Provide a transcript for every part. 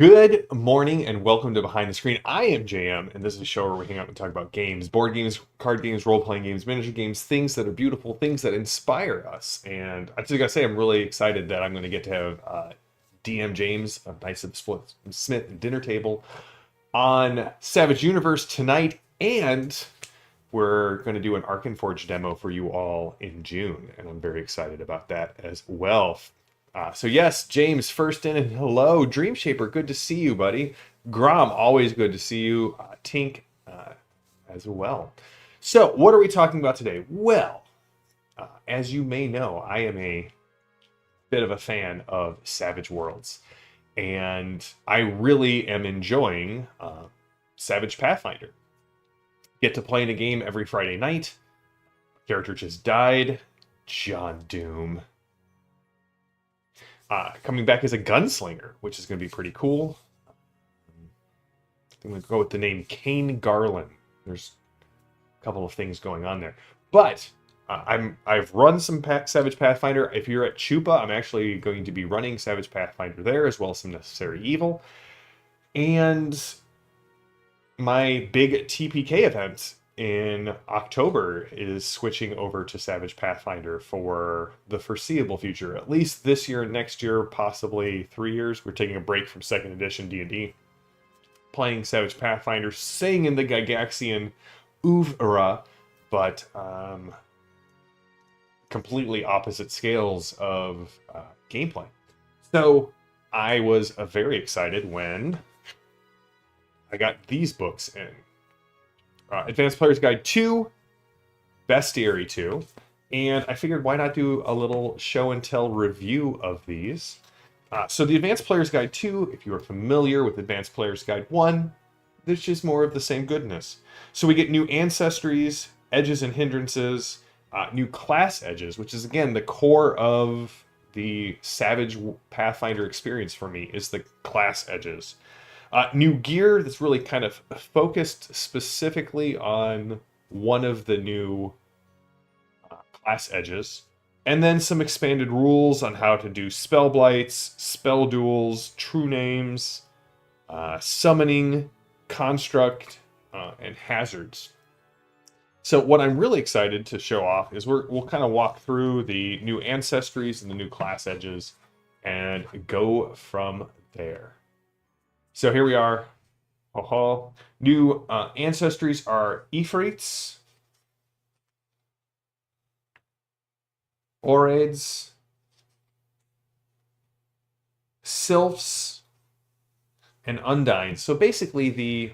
Good morning and welcome to Behind the Screen. I am JM, and this is a show where we hang out and talk about games, board games, card games, role-playing games, miniature games, things that are beautiful, things that inspire us. And I just gotta say, I'm really excited that I'm going to get to have DM James of Knights of the Smith dinner table on Savage Universe tonight, and we're going to do an Arkenforge demo for you all in June, and I'm very excited about that as well. So yes, James, first in, and hello, Dream Shaper, good to see you, buddy. Grom, always good to see you. Tink, as well. So, what are we talking about today? Well, as you may know, I am a bit of a fan of Savage Worlds, and I really am enjoying Savage Pathfinder. Get to play in a game every Friday night. Character just died. John Doom. Coming back as a gunslinger, which is going to be pretty cool. I'm going to go with the name Kane Garland. There's a couple of things going on there. But I've run some Savage Pathfinder. If you're at Chupa, I'm actually going to be running Savage Pathfinder there, as well as some Necessary Evil. And my big TPK event in October is switching over to Savage Pathfinder for the foreseeable future. At least this year, next year, possibly 3 years. We're taking a break from 2nd edition D&D. Playing Savage Pathfinder, staying in the Gygaxian oeuvre, but completely opposite scales of gameplay. So I was very excited when I got these books in. Advanced Player's Guide 2, Bestiary 2, and I figured why not do a little show and tell review of these. So the Advanced Player's Guide 2, if you are familiar with Advanced Player's Guide 1, there's just more of the same goodness. So we get new ancestries, edges and hindrances, new class edges, which is again the core of the Savage Pathfinder experience for me, is the class edges. New gear that's really kind of focused specifically on one of the new class edges. And then some expanded rules on how to do spell blights, spell duels, true names, summoning, construct, and hazards. So what I'm really excited to show off is we'll kind of walk through the new ancestries and the new class edges and go from there. So here we are. New ancestries are Ifrits, Oraids, Sylphs, and Undines. So basically the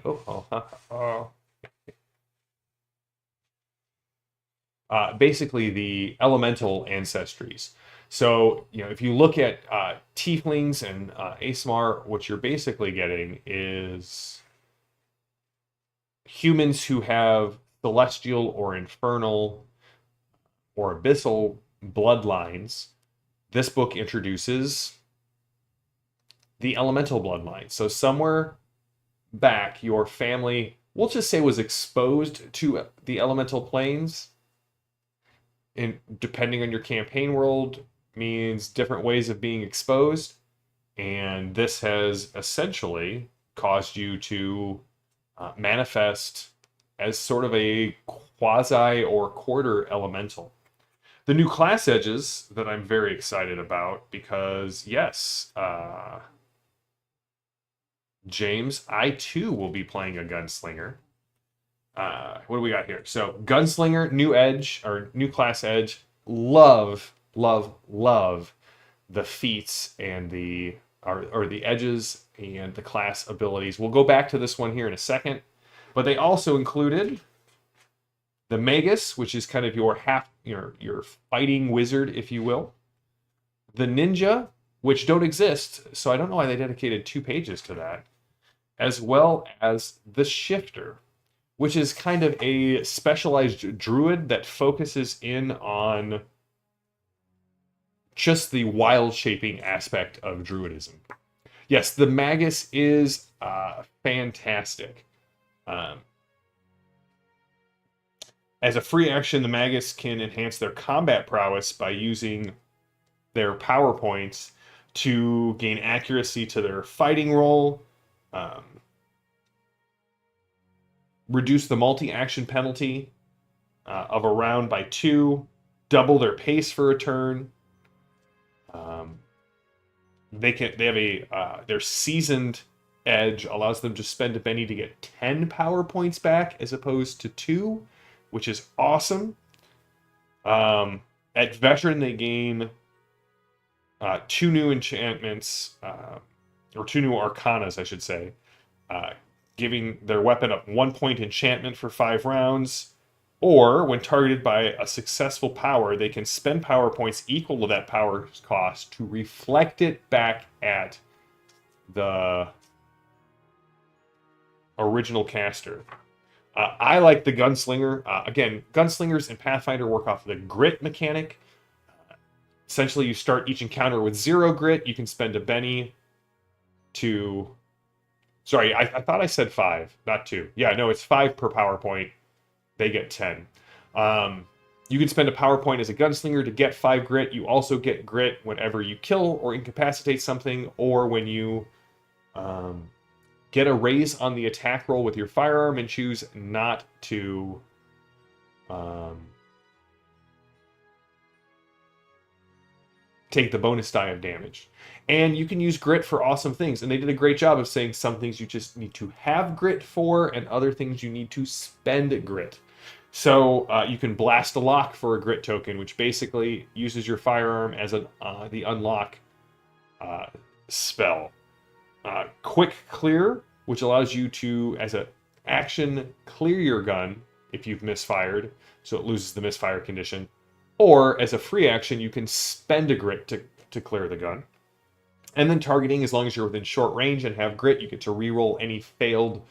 basically the elemental ancestries. So, if you look at Tieflings and Asmar, what you're basically getting is humans who have celestial or infernal or abyssal bloodlines. This book introduces the elemental bloodline. So somewhere back, your family, we'll just say, was exposed to the elemental planes. And depending on your campaign world, means different ways of being exposed, and this has essentially caused you to manifest as sort of a quasi or quarter elemental. The new class edges that I'm very excited about because, yes, James, I too will be playing a gunslinger. What do we got here? So, gunslinger, new edge, or new class edge. Love the feats and the edges and the class abilities. We'll go back to this one here in a second, but they also included the Magus, which is kind of your your fighting wizard, if you will. The Ninja, which don't exist, so I don't know why they dedicated 2 pages to that, as well as the Shifter, which is kind of a specialized druid that focuses in on just the wild shaping aspect of druidism. Yes, the Magus is fantastic. As a free action, the Magus can enhance their combat prowess by using their power points to gain accuracy to their fighting roll, reduce the multi-action penalty of a round by 2, double their pace for a turn. They have their seasoned edge allows them to spend a penny to get 10 power points back as opposed to 2, which is awesome. At veteran, they gain 2 new enchantments, or 2 new arcanas, I should say, giving their weapon up 1 point enchantment for 5 rounds. Or, when targeted by a successful power, they can spend power points equal to that power's cost to reflect it back at the original caster. I like the Gunslinger. Again, Gunslingers in Pathfinder work off of the grit mechanic. Essentially, you start each encounter with 0 grit. You can spend a penny to... Sorry, I thought I said 5, not 2. Yeah, no, it's 5 per power point. They get 10. You can spend a power point as a gunslinger to get 5 grit. You also get grit whenever you kill or incapacitate something, or when you get a raise on the attack roll with your firearm and choose not to take the bonus die of damage. And you can use grit for awesome things. And they did a great job of saying some things you just need to have grit for, and other things you need to spend grit. So you can blast a lock for a grit token, which basically uses your firearm as the unlock spell. Quick clear, which allows you to, as an action, clear your gun if you've misfired, so it loses the misfire condition. Or, as a free action, you can spend a grit to clear the gun. And then targeting, as long as you're within short range and have grit, you get to reroll any failed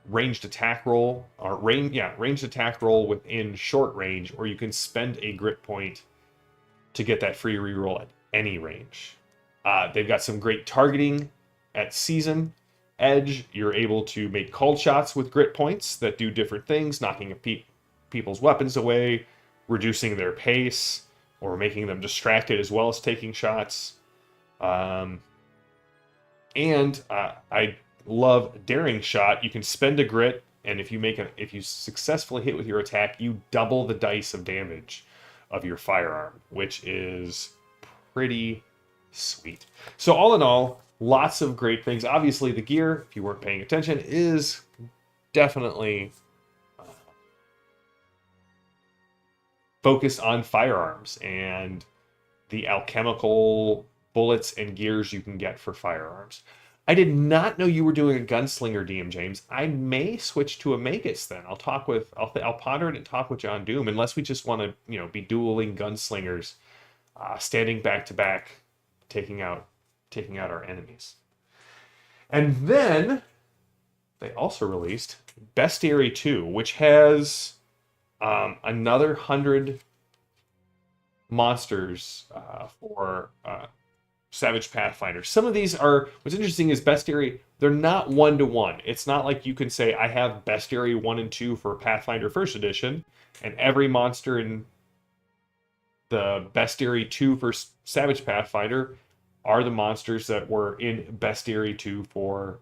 ranged attack roll, or ranged attack roll within short range, or you can spend a grit point to get that free reroll at any range. They've got some great targeting at season edge. You're able to make called shots with grit points that do different things, knocking people's weapons away, reducing their pace, or making them distracted as well as taking shots. I love daring shot. You can spend a grit, and if you successfully hit with your attack, you double the dice of damage of your firearm, which is pretty sweet. So all in all, lots of great things. Obviously, the gear, if you weren't paying attention, is definitely focused on firearms and the alchemical bullets and gears you can get for firearms. I did not know you were doing a gunslinger, DM James. I may switch to a Magus then. I'll ponder it and talk with John Doom, unless we just want to, be dueling gunslingers, standing back to back, taking out our enemies. And then they also released Bestiary 2, which has another 100 monsters for Savage Pathfinder. Some of these are, what's interesting is Bestiary, they're not 1-to-1. It's not like you can say, I have Bestiary 1 and 2 for Pathfinder 1st Edition, and every monster in the Bestiary 2 for Savage Pathfinder are the monsters that were in Bestiary 2 for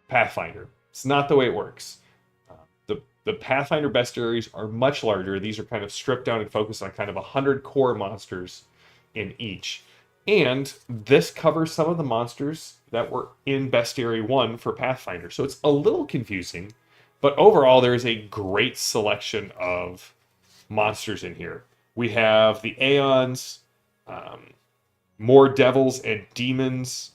Pathfinder. It's not the way it works. The Pathfinder Bestiaries are much larger. These are kind of stripped down and focused on kind of 100 core monsters in each. And this covers some of the monsters that were in Bestiary 1 for Pathfinder. So it's a little confusing, but overall there is a great selection of monsters in here. We have the Aeons, more devils and demons.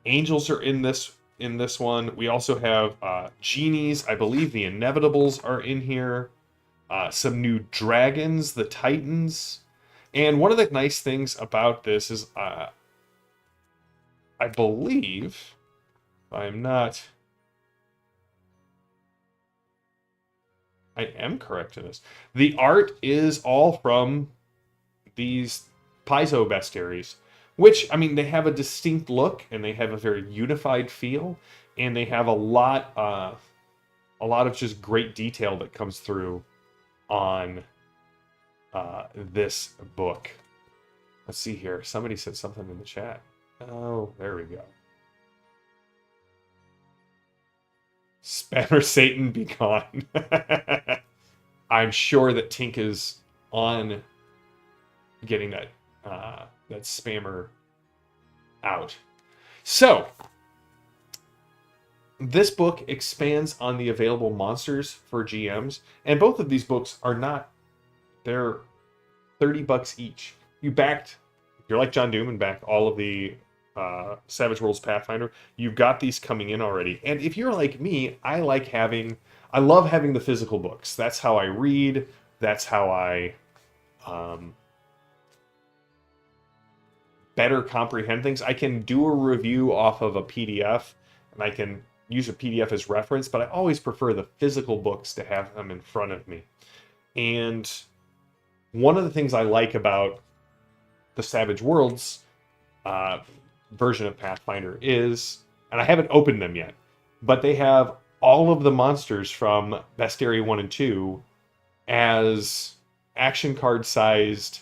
Angels are in this one. We also have genies. I believe the Inevitables are in here. Some new dragons, the Titans. And one of the nice things about this is, I believe, I am correct in this. The art is all from these Paizo Bestiaries, which, they have a distinct look, and they have a very unified feel, and they have a lot of just great detail that comes through on this book. Let's see here. Somebody said something in the chat. Oh, there we go. Spammer Satan be gone. I'm sure that Tink is on getting that that spammer out. So, this book expands on the available monsters for GMs, and both of these books are not, they're $30 each. You're like John Doom and back all of the Savage Worlds Pathfinder. You've got these coming in already. And if you're like me, I love having the physical books. That's how I read. That's how I better comprehend things. I can do a review off of a PDF, and I can use a PDF as reference, but I always prefer the physical books to have them in front of me. And one of the things I like about the Savage Worlds version of Pathfinder is, and I haven't opened them yet, but they have all of the monsters from Bestiary 1 and 2 as action card sized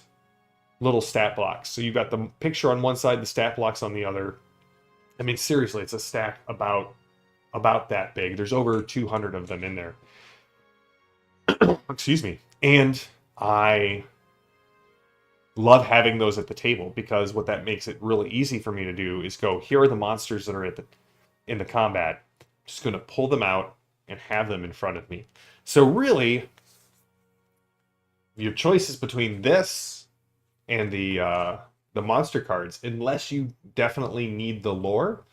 little stat blocks. So you've got the picture on one side, the stat blocks on the other. I mean, seriously, it's a stack about that big. There's over 200 of them in there. Excuse me. And I love having those at the table, because what that makes it really easy for me to do is go, here are the monsters that are in the combat. I'm just going to pull them out and have them in front of me. So really, your choice is between this and the monster cards. Unless you definitely need the lore,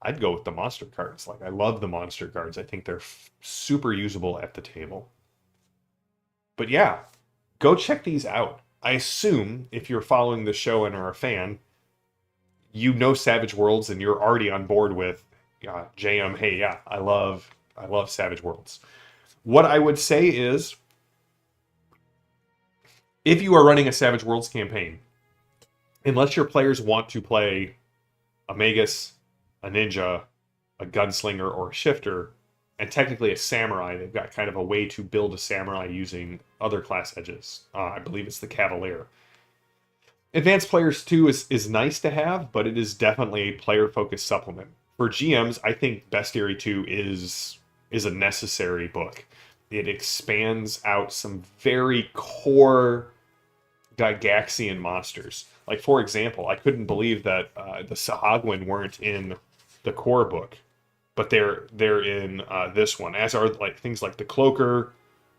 I'd go with the monster cards. Like, I love the monster cards. I think they're super usable at the table. But yeah, go check these out. I assume if you're following the show and are a fan, you know Savage Worlds and you're already on board with JM. Hey, yeah, I love Savage Worlds. What I would say is, if you are running a Savage Worlds campaign, unless your players want to play a Magus, a Ninja, a Gunslinger, or a Shifter, and technically a Samurai, they've got kind of a way to build a Samurai using other class edges. I believe it's the Cavalier. Advanced Players 2 is nice to have, but it is definitely a player-focused supplement. For GMs, I think Bestiary 2 is a necessary book. It expands out some very core Gygaxian monsters. Like, for example, I couldn't believe that the Sahagwin weren't in the core book, but they're in this one, as are like things like the Cloaker,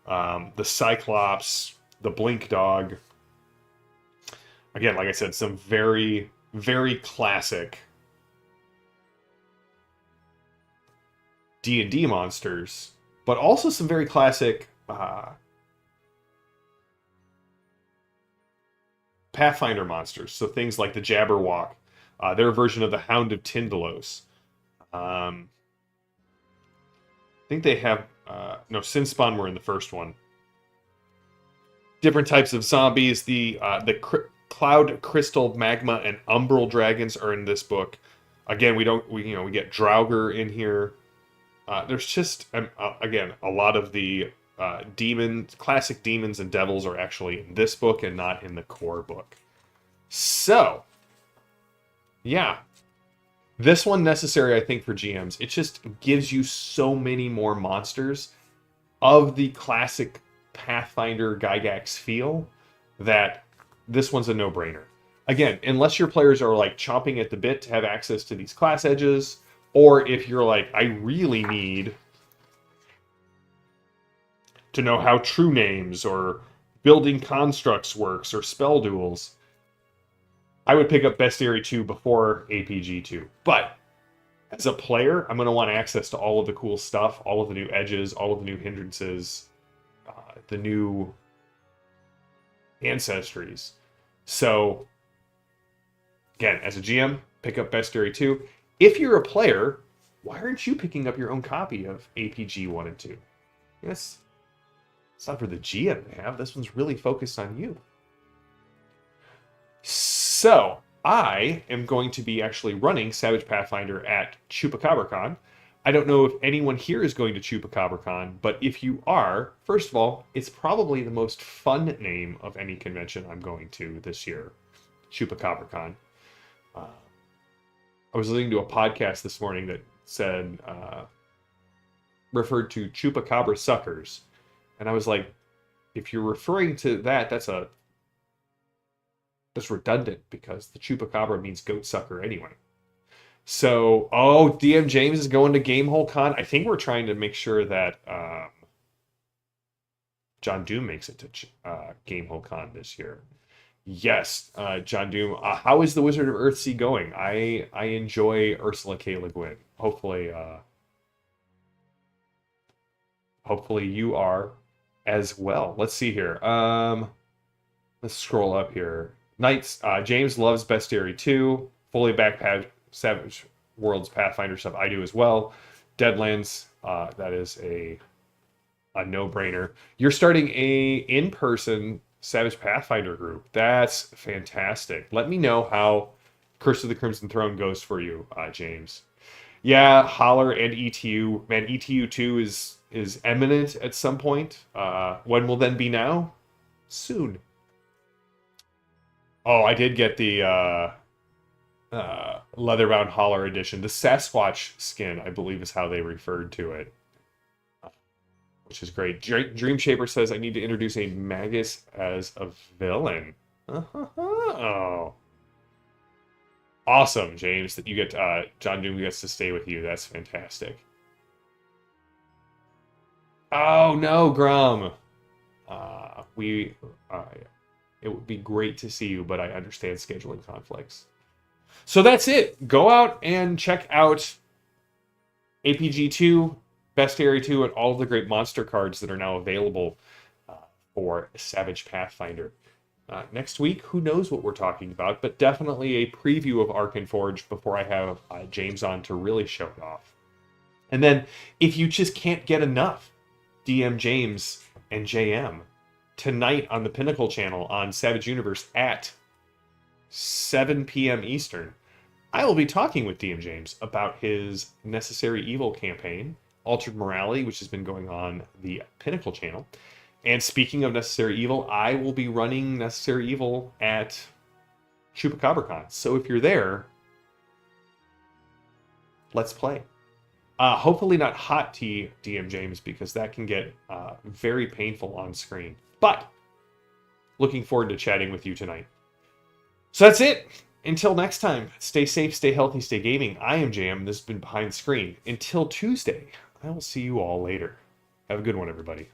the Cyclops, the Blink Dog. Again, like I said, some very, very classic D&D monsters, but also some very classic Pathfinder monsters. So things like the Jabberwock, their version of the Hound of Tyndalos. I think they have no, Sinspawn were in the first one. Different types of zombies. The Cloud Crystal Magma and Umbral Dragons are in this book. Again, we get Draugr in here. There's just again a lot of the classic demons and devils are actually in this book and not in the core book. So, yeah. This one necessary, I think, for GMs. It just gives you so many more monsters of the classic Pathfinder Gygax feel that this one's a no-brainer. Again, unless your players are like chomping at the bit to have access to these class edges, or if you're like, I really need to know how true names or building constructs works or spell duels, I would pick up Bestiary 2 before APG 2. But as a player, I'm going to want access to all of the cool stuff, all of the new edges, all of the new hindrances, the new ancestries. So, again, as a GM, pick up Bestiary 2. If you're a player, why aren't you picking up your own copy of APG 1 and 2? Yes, it's not for the GM to have. This one's really focused on you. So, I am going to be actually running Savage Pathfinder at ChupacabraCon, I don't know if anyone here is going to ChupacabraCon, but if you are, first of all, it's probably the most fun name of any convention I'm going to this year, ChupacabraCon. I was listening to a podcast this morning that said, referred to Chupacabra suckers. And I was like, if you're referring to that, that's redundant because the Chupacabra means goat sucker anyway. So, DM James is going to Gamehole Con. I think we're trying to make sure that John Doom makes it to Gamehole Con this year. Yes, John Doom. How is the Wizard of Earthsea going? I enjoy Ursula K. Le Guin. Hopefully you are as well. Let's see here. Let's scroll up here. Knights. James loves Bestiary 2. Fully backpack Savage Worlds Pathfinder stuff. I do as well. Deadlands. That is a no-brainer. You're starting a in-person Savage Pathfinder group. That's fantastic. Let me know how Curse of the Crimson Throne goes for you, James. Yeah, Holler and ETU. Man, ETU 2 is imminent at some point. When will then be now? Soon. Oh, I did get the leather-bound Holler edition. The Sasquatch skin, I believe, is how they referred to it. Which is great. Dream Shaper says, I need to introduce a Magus as a villain. Oh. Awesome, James, that you get John Doom gets to stay with you. That's fantastic. Oh no, Grum. It would be great to see you, but I understand scheduling conflicts. So that's it. Go out and check out APG 2, Bestiary 2, and all of the great monster cards that are now available for Savage Pathfinder. Next week, who knows what we're talking about, but definitely a preview of Arcane Forge before I have James on to really show it off. And then, if you just can't get enough DM James and JM, tonight on the Pinnacle channel on Savage Universe at 7 p.m. Eastern, I will be talking with DM James about his Necessary Evil campaign, Altered Morality, which has been going on the Pinnacle channel. And speaking of Necessary Evil, I will be running Necessary Evil at ChupacabraCon. So if you're there, let's play. Hopefully not hot tea, DM James, because that can get very painful on screen. But looking forward to chatting with you tonight. So that's it. Until next time, stay safe, stay healthy, stay gaming. I am JM. This has been Behind the Screen. Until Tuesday, I will see you all later. Have a good one, everybody.